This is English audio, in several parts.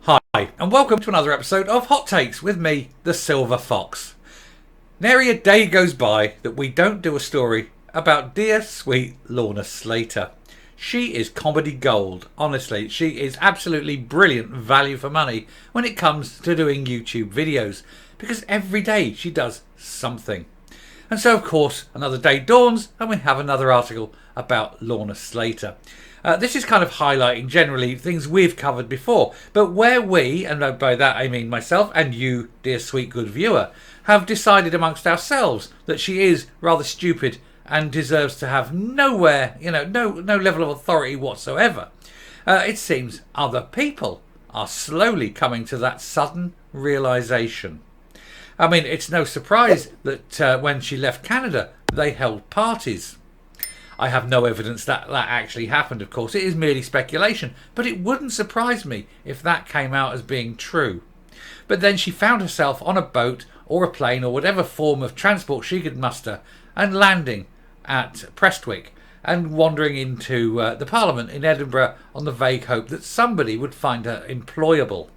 Hi, and welcome to another episode of Hot Takes with me, the Silver Fox. Nary a day goes by that we don't do a story about dear sweet Lorna Slater. She is comedy gold, honestly. She is absolutely brilliant value for money when it comes to doing YouTube videos, because every day she does something. And so, of course, another day dawns and we have another article about Lorna Slater. This is kind of highlighting generally things we've covered before, but where we, and by that I mean myself and you, dear sweet good viewer, have decided amongst ourselves that she is rather stupid and deserves to have no level of authority whatsoever. It seems other people are slowly coming to that sudden realisation. I mean, it's no surprise that when she left Canada, they held parties. I have no evidence that actually happened, of course. It is merely speculation, but it wouldn't surprise me if that came out as being true. But then she found herself on a boat or a plane or whatever form of transport she could muster and landing at Prestwick and wandering into the Parliament in Edinburgh on the vague hope that somebody would find her employable.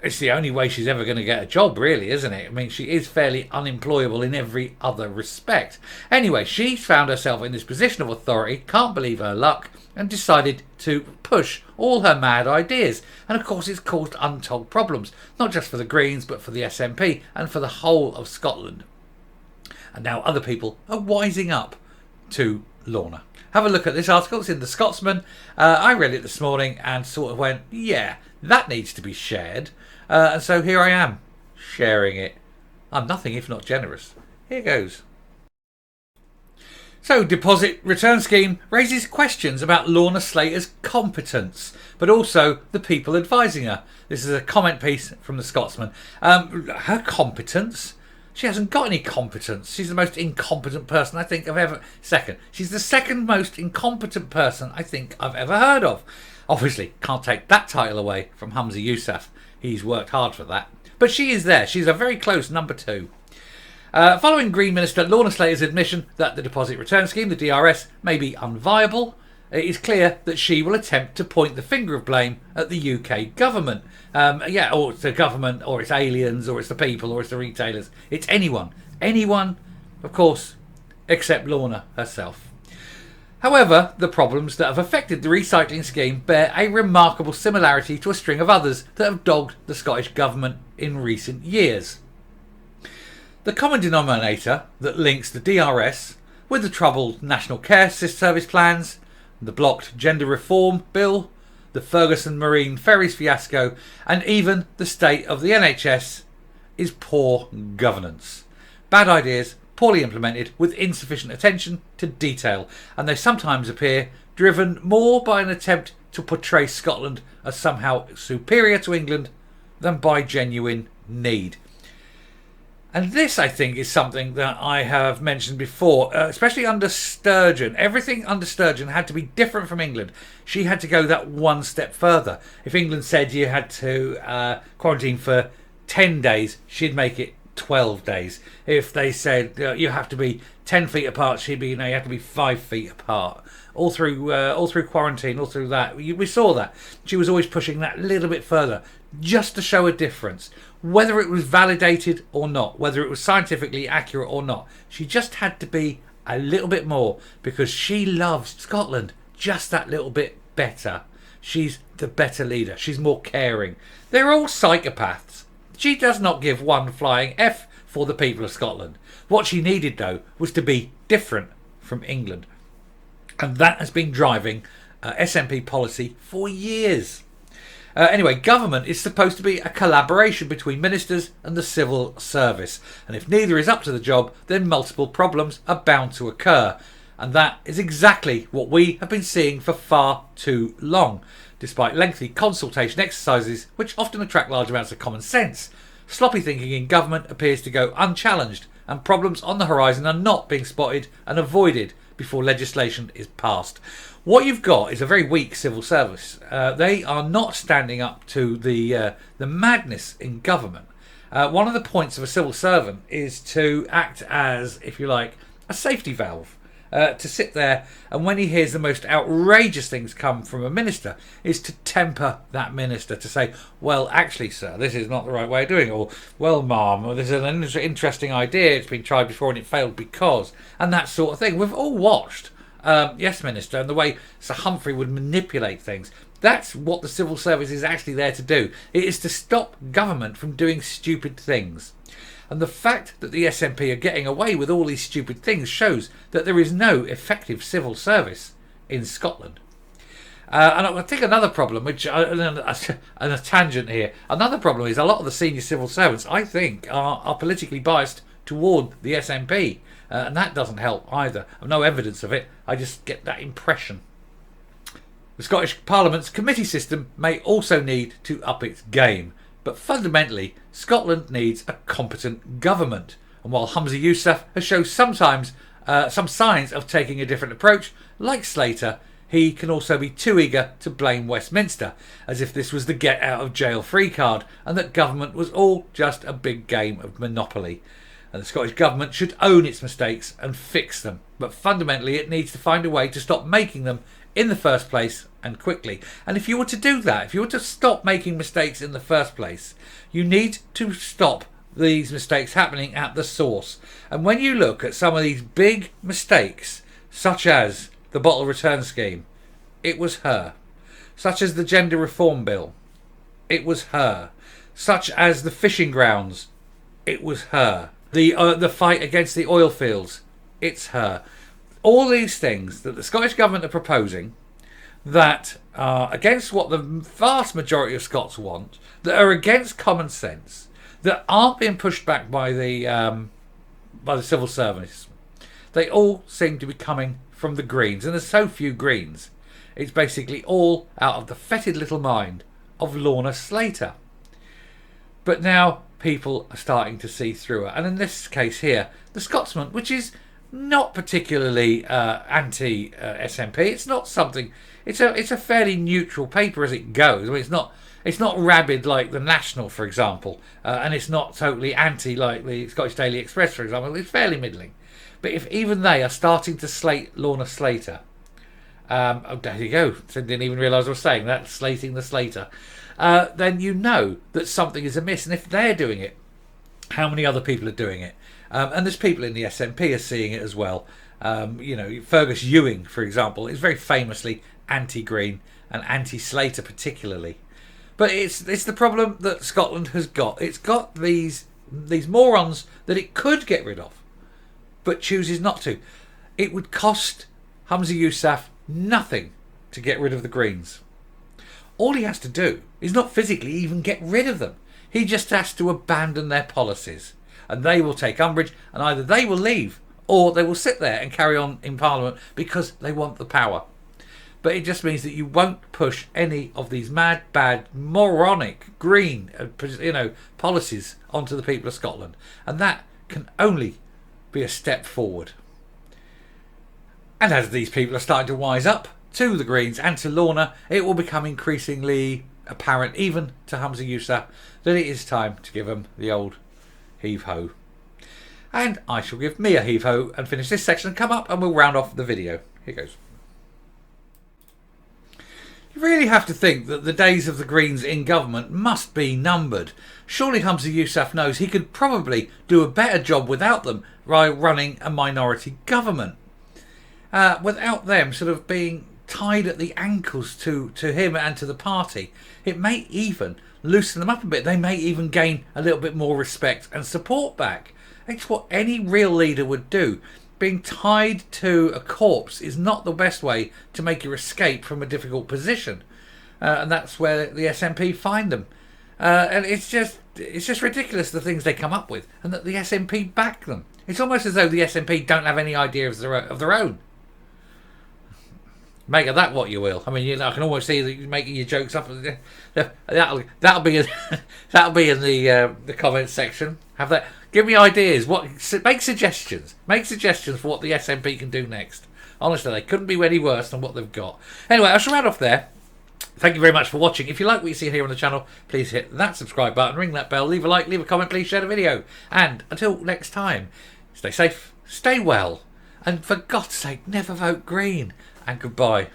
It's the only way she's ever going to get a job, really, isn't it? I mean, she is fairly unemployable in every other respect. Anyway, she found herself in this position of authority, can't believe her luck, and decided to push all her mad ideas. And of course, it's caused untold problems, not just for the Greens, but for the SNP and for the whole of Scotland. And now other people are wising up to Lorna. Have a look at this article. It's in The Scotsman. I read it this morning and sort of went, yeah, that needs to be shared. And so here I am, sharing it. I'm nothing if not generous. Here goes. So, deposit return scheme raises questions about Lorna Slater's competence, but also the people advising her. This is a comment piece from The Scotsman. Her competence? She hasn't got any competence. She's the most incompetent person I think I've ever... She's the second most incompetent person I think I've ever heard of. Obviously, can't take that title away from Humza Yousaf. He's worked hard for that. But she is there. She's a very close number 2. Following Green Minister Lorna Slater's admission that the deposit return scheme, the DRS, may be unviable, it is clear that she will attempt to point the finger of blame at the UK government. Or it's the government, or it's aliens, or it's the people, or it's the retailers. It's anyone. Anyone, of course, except Lorna herself. However, the problems that have affected the recycling scheme bear a remarkable similarity to a string of others that have dogged the Scottish Government in recent years. The common denominator that links the DRS with the troubled National Care Service plans, the blocked Gender Reform Bill, the Ferguson Marine Ferries fiasco, and even the state of the NHS is poor governance. Bad ideas, poorly implemented with insufficient attention to detail, and they sometimes appear driven more by an attempt to portray Scotland as somehow superior to England than by genuine need. And this, I think, is something that I have mentioned before, especially under Sturgeon. Everything under Sturgeon had to be different from England. She had to go that one step further. If England said you had to quarantine for 10 days, she'd make it 12 days. If they said you have to be 10 feet apart, she'd be, you have to be 5 feet apart. All through quarantine, all through that. We saw that. She was always pushing that little bit further, just to show a difference. Whether it was validated or not, whether it was scientifically accurate or not, she just had to be a little bit more, because she loves Scotland just that little bit better. She's the better leader. She's more caring. They're all psychopaths. She does not give one flying F for the people of Scotland. What she needed, though, was to be different from England. And that has been driving SNP policy for years. Anyway, government is supposed to be a collaboration between ministers and the civil service. And if neither is up to the job, then multiple problems are bound to occur. And that is exactly what we have been seeing for far too long. Despite lengthy consultation exercises, which often attract large amounts of common sense, sloppy thinking in government appears to go unchallenged, and problems on the horizon are not being spotted and avoided before legislation is passed. What you've got is a very weak civil service. They are not standing up to the madness in government. One of the points of a civil servant is to act as, if you like, a safety valve. to sit there, and when he hears the most outrageous things come from a minister, is to temper that minister, to say, well, actually, sir, this is not the right way of doing it, or, well, ma'am, this is an interesting idea, it's been tried before and it failed because, and that sort of thing. We've all watched Yes Minister, and the way Sir Humphrey would manipulate things. That's what the civil service is actually there to do. It is to stop government from doing stupid things. And the fact that the SNP are getting away with all these stupid things shows that there is no effective civil service in Scotland. And I think another problem, which on a tangent here, another problem is a lot of the senior civil servants, I think, are politically biased toward the SNP. And that doesn't help either. I've no evidence of it. I just get that impression. The Scottish Parliament's committee system may also need to up its game. But fundamentally, Scotland needs a competent government. And while Humza Yousaf has shown sometimes some signs of taking a different approach, like Slater, he can also be too eager to blame Westminster, as if this was the get out of jail free card and that government was all just a big game of Monopoly. And the Scottish Government should own its mistakes and fix them. But fundamentally, it needs to find a way to stop making them in the first place and quickly. And if you were to do that, if you were to stop making mistakes in the first place, you need to stop these mistakes happening at the source. And when you look at some of these big mistakes, such as the bottle return scheme, it was her. Such as the gender reform bill, it was her. Such as the fishing grounds, it was her. The fight against the oil fields, it's her. All these things that the Scottish Government are proposing that are against what the vast majority of Scots want, that are against common sense, that aren't being pushed back by the civil service, they all seem to be coming from the Greens. And there's so few Greens. It's basically all out of the fetid little mind of Lorna Slater. But now people are starting to see through her. And in this case here, the Scotsman, which is not particularly anti-SNP. It's not something. It's a fairly neutral paper as it goes. I mean, it's not rabid like the National, for example, and it's not totally anti like the Scottish Daily Express, for example. It's fairly middling. But if even they are starting to slate Lorna Slater, oh, there you go. Didn't even realise I was saying that, slating the Slater. Then you know that something is amiss. And if they're doing it, how many other people are doing it? And there's people in the SNP are seeing it as well. Fergus Ewing, for example, is very famously anti-Green and anti-Slater particularly. But it's the problem that Scotland has got. It's got these morons that it could get rid of, but chooses not to. It would cost Humza Yousaf nothing to get rid of the Greens. All he has to do is not physically even get rid of them. He just has to abandon their policies. And they will take umbrage, and either they will leave or they will sit there and carry on in Parliament because they want the power. But it just means that you won't push any of these mad, bad, moronic, green, policies onto the people of Scotland. And that can only be a step forward. And as these people are starting to wise up to the Greens and to Lorna, it will become increasingly apparent, even to Humza Yousaf, that it is time to give them the old heave-ho. And I shall give me a heave-ho and finish this section and come up and we'll round off the video. Here goes. You really have to think that the days of the Greens in government must be numbered. Surely Humza Yousaf knows he could probably do a better job without them by running a minority government. Without them sort of being tied at the ankles to him and to the party, it may even loosen them up a bit. They may even gain a little bit more respect and support back. It's what any real leader would do. Being tied to a corpse is not the best way to make your escape from a difficult position. And that's where the SNP find them. And it's just ridiculous the things they come up with, and that the SNP back them. It's almost as though the SNP don't have any idea of their own. Make of that what you will. I mean, I can almost see that you're making your jokes up. That'll be in the comments section. Have that. Give me ideas. Make suggestions. Make suggestions for what the SNP can do next. Honestly, they couldn't be any worse than what they've got. Anyway, I shall round off there. Thank you very much for watching. If you like what you see here on the channel, please hit that subscribe button, ring that bell, leave a like, leave a comment, please share the video. And until next time, stay safe, stay well, And for God's sake, never vote Green. And goodbye.